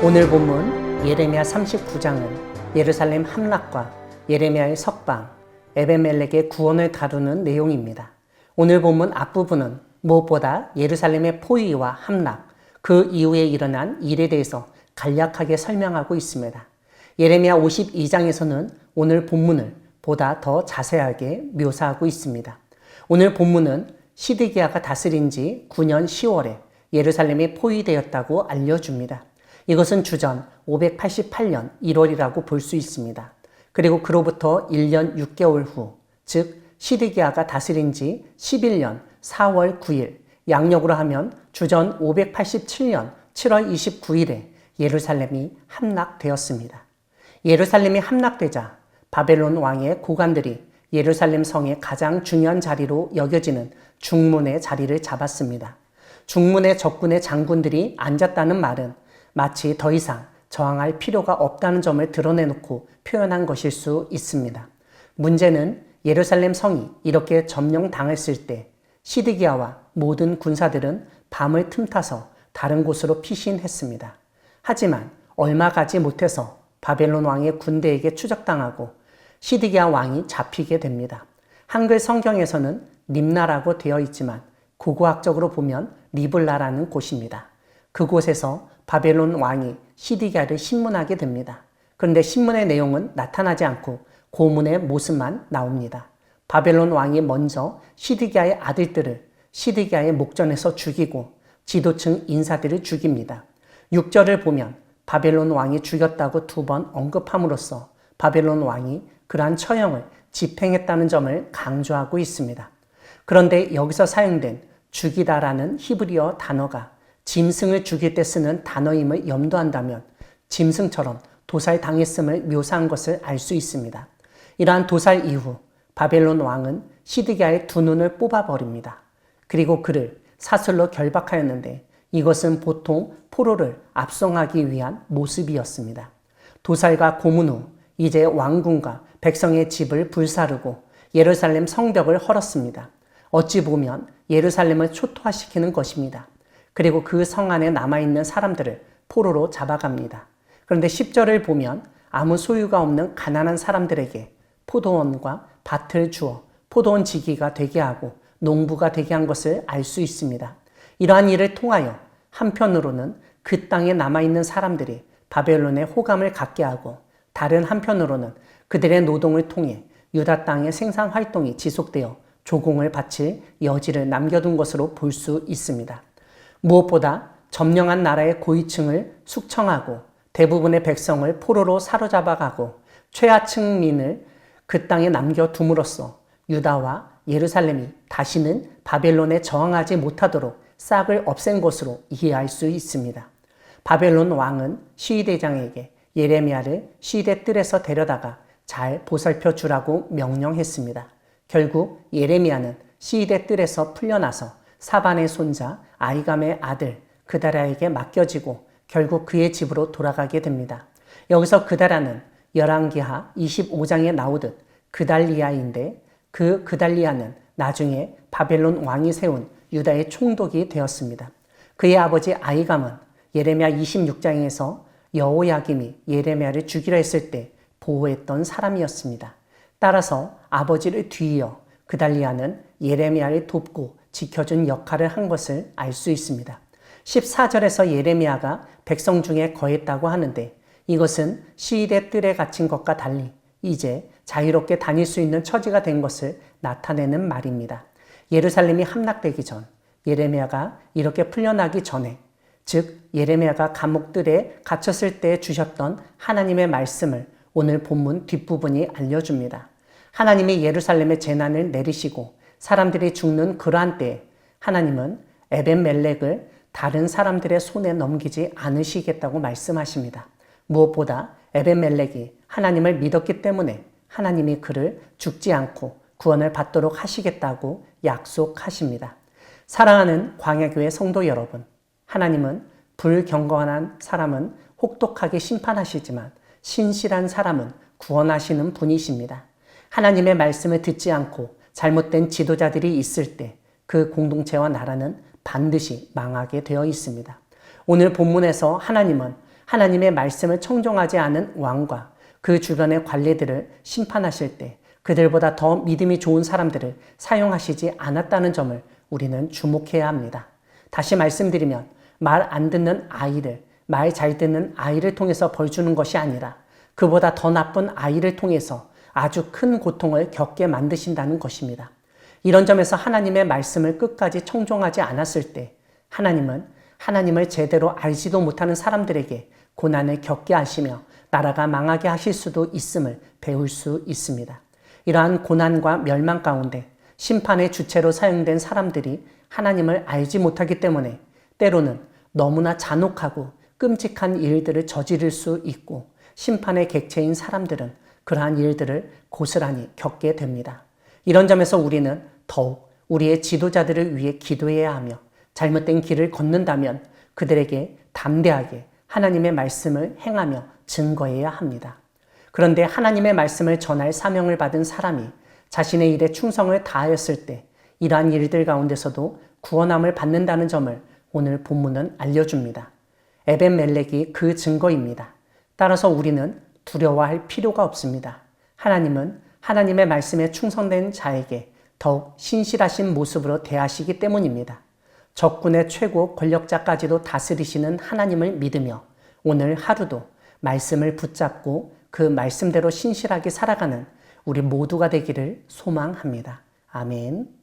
오늘 본문 예레미야 39장은 예루살렘 함락과 예레미야의 석방, 에벤멜렉의 구원을 다루는 내용입니다. 오늘 본문 앞부분은 무엇보다 예루살렘의 포위와 함락, 그 이후에 일어난 일에 대해서 간략하게 설명하고 있습니다. 예레미야 52장에서는 오늘 본문을 보다 더 자세하게 묘사하고 있습니다. 오늘 본문은 시드기야가 다스린 지 9년 10월에 예루살렘이 포위되었다고 알려줍니다. 이것은 주전 588년 1월이라고 볼 수 있습니다. 그리고 그로부터 1년 6개월 후, 즉 시드기야가 다스린 지 11년 4월 9일, 양력으로 하면 주전 587년 7월 29일에 예루살렘이 함락되었습니다. 예루살렘이 함락되자 바벨론 왕의 고관들이 예루살렘 성의 가장 중요한 자리로 여겨지는 중문의 자리를 잡았습니다. 중문의 적군의 장군들이 앉았다는 말은 마치 더 이상 저항할 필요가 없다는 점을 드러내놓고 표현한 것일 수 있습니다. 문제는 예루살렘 성이 이렇게 점령당했을 때 시드기야와 모든 군사들은 밤을 틈타서 다른 곳으로 피신했습니다. 하지만 얼마 가지 못해서 바벨론 왕의 군대에게 추적당하고 시드기야 왕이 잡히게 됩니다. 한글 성경에서는 림나라고 되어 있지만 고고학적으로 보면 리블라라는 곳입니다. 그곳에서 바벨론 왕이 시드기야를 신문하게 됩니다. 그런데 신문의 내용은 나타나지 않고 고문의 모습만 나옵니다. 바벨론 왕이 먼저 시드기야의 아들들을 시드기야의 목전에서 죽이고 지도층 인사들을 죽입니다. 6절을 보면 바벨론 왕이 죽였다고 2번 언급함으로써 바벨론 왕이 그러한 처형을 집행했다는 점을 강조하고 있습니다. 그런데 여기서 사용된 죽이다라는 히브리어 단어가 짐승을 죽일 때 쓰는 단어임을 염두한다면 짐승처럼 도살당했음을 묘사한 것을 알 수 있습니다. 이러한 도살 이후 바벨론 왕은 시드기야의 2눈을 뽑아버립니다. 그리고 그를 사슬로 결박하였는데 이것은 보통 포로를 압송하기 위한 모습이었습니다. 도살과 고문 후 이제 왕궁과 백성의 집을 불사르고 예루살렘 성벽을 헐었습니다. 어찌 보면 예루살렘을 초토화시키는 것입니다. 그리고 그 성 안에 남아있는 사람들을 포로로 잡아갑니다. 그런데 10절을 보면 아무 소유가 없는 가난한 사람들에게 포도원과 밭을 주어 포도원 지기가 되게 하고 농부가 되게 한 것을 알 수 있습니다. 이러한 일을 통하여 한편으로는 그 땅에 남아있는 사람들이 바벨론의 호감을 갖게 하고 다른 한편으로는 그들의 노동을 통해 유다 땅의 생산 활동이 지속되어 조공을 바칠 여지를 남겨둔 것으로 볼 수 있습니다. 무엇보다 점령한 나라의 고위층을 숙청하고 대부분의 백성을 포로로 사로잡아가고 최하층민을 그 땅에 남겨둠으로써 유다와 예루살렘이 다시는 바벨론에 저항하지 못하도록 싹을 없앤 것으로 이해할 수 있습니다. 바벨론 왕은 시위대장에게 예레미야를 시위대 뜰에서 데려다가 잘 보살펴 주라고 명령했습니다. 결국 예레미야는 시위대 뜰에서 풀려나서 사반의 손자 아이감의 아들 그다랴에게 맡겨지고 결국 그의 집으로 돌아가게 됩니다. 여기서 그다랴는 열왕기하 25장에 나오듯 그달리아인데 그 그달리아는 나중에 바벨론 왕이 세운 유다의 총독이 되었습니다. 그의 아버지 아이감은 예레미야 26장에서 여호야김이 예레미야를 죽이려 했을 때 보호했던 사람이었습니다. 따라서 아버지를 뒤이어 그달리아는 예레미야를 돕고 지켜준 역할을 한 것을 알 수 있습니다. 14절에서 예레미야가 백성 중에 거했다고 하는데 이것은 시위대 뜰에 갇힌 것과 달리 이제 자유롭게 다닐 수 있는 처지가 된 것을 나타내는 말입니다. 예루살렘이 함락되기 전 예레미야가 이렇게 풀려나기 전에 즉 예레미야가 감옥들에 갇혔을 때 주셨던 하나님의 말씀을 오늘 본문 뒷부분이 알려줍니다. 하나님이 예루살렘의 재난을 내리시고 사람들이 죽는 그러한 때에 하나님은 에벤멜렉을 다른 사람들의 손에 넘기지 않으시겠다고 말씀하십니다. 무엇보다 에벤멜렉이 하나님을 믿었기 때문에 하나님이 그를 죽지 않고 구원을 받도록 하시겠다고 약속하십니다. 사랑하는 광야교회 성도 여러분, 하나님은 불경건한 사람은 혹독하게 심판하시지만 신실한 사람은 구원하시는 분이십니다. 하나님의 말씀을 듣지 않고 잘못된 지도자들이 있을 때 그 공동체와 나라는 반드시 망하게 되어 있습니다. 오늘 본문에서 하나님은 하나님의 말씀을 청종하지 않은 왕과 그 주변의 관리들을 심판하실 때 그들보다 더 믿음이 좋은 사람들을 사용하시지 않았다는 점을 우리는 주목해야 합니다. 다시 말씀드리면 말 안 듣는 아이를, 말 잘 듣는 아이를 통해서 벌 주는 것이 아니라 그보다 더 나쁜 아이를 통해서 아주 큰 고통을 겪게 만드신다는 것입니다. 이런 점에서 하나님의 말씀을 끝까지 청종하지 않았을 때 하나님은 하나님을 제대로 알지도 못하는 사람들에게 고난을 겪게 하시며 나라가 망하게 하실 수도 있음을 배울 수 있습니다. 이러한 고난과 멸망 가운데 심판의 주체로 사용된 사람들이 하나님을 알지 못하기 때문에 때로는 너무나 잔혹하고 끔찍한 일들을 저지를 수 있고 심판의 객체인 사람들은 그러한 일들을 고스란히 겪게 됩니다. 이런 점에서 우리는 더욱 우리의 지도자들을 위해 기도해야 하며 잘못된 길을 걷는다면 그들에게 담대하게 하나님의 말씀을 행하며 증거해야 합니다. 그런데 하나님의 말씀을 전할 사명을 받은 사람이 자신의 일에 충성을 다하였을 때 이러한 일들 가운데서도 구원함을 받는다는 점을 오늘 본문은 알려줍니다. 에벤멜렉이 그 증거입니다. 따라서 우리는 두려워할 필요가 없습니다. 하나님은 하나님의 말씀에 충성된 자에게 더욱 신실하신 모습으로 대하시기 때문입니다. 적군의 최고 권력자까지도 다스리시는 하나님을 믿으며 오늘 하루도 말씀을 붙잡고 그 말씀대로 신실하게 살아가는 우리 모두가 되기를 소망합니다. 아멘.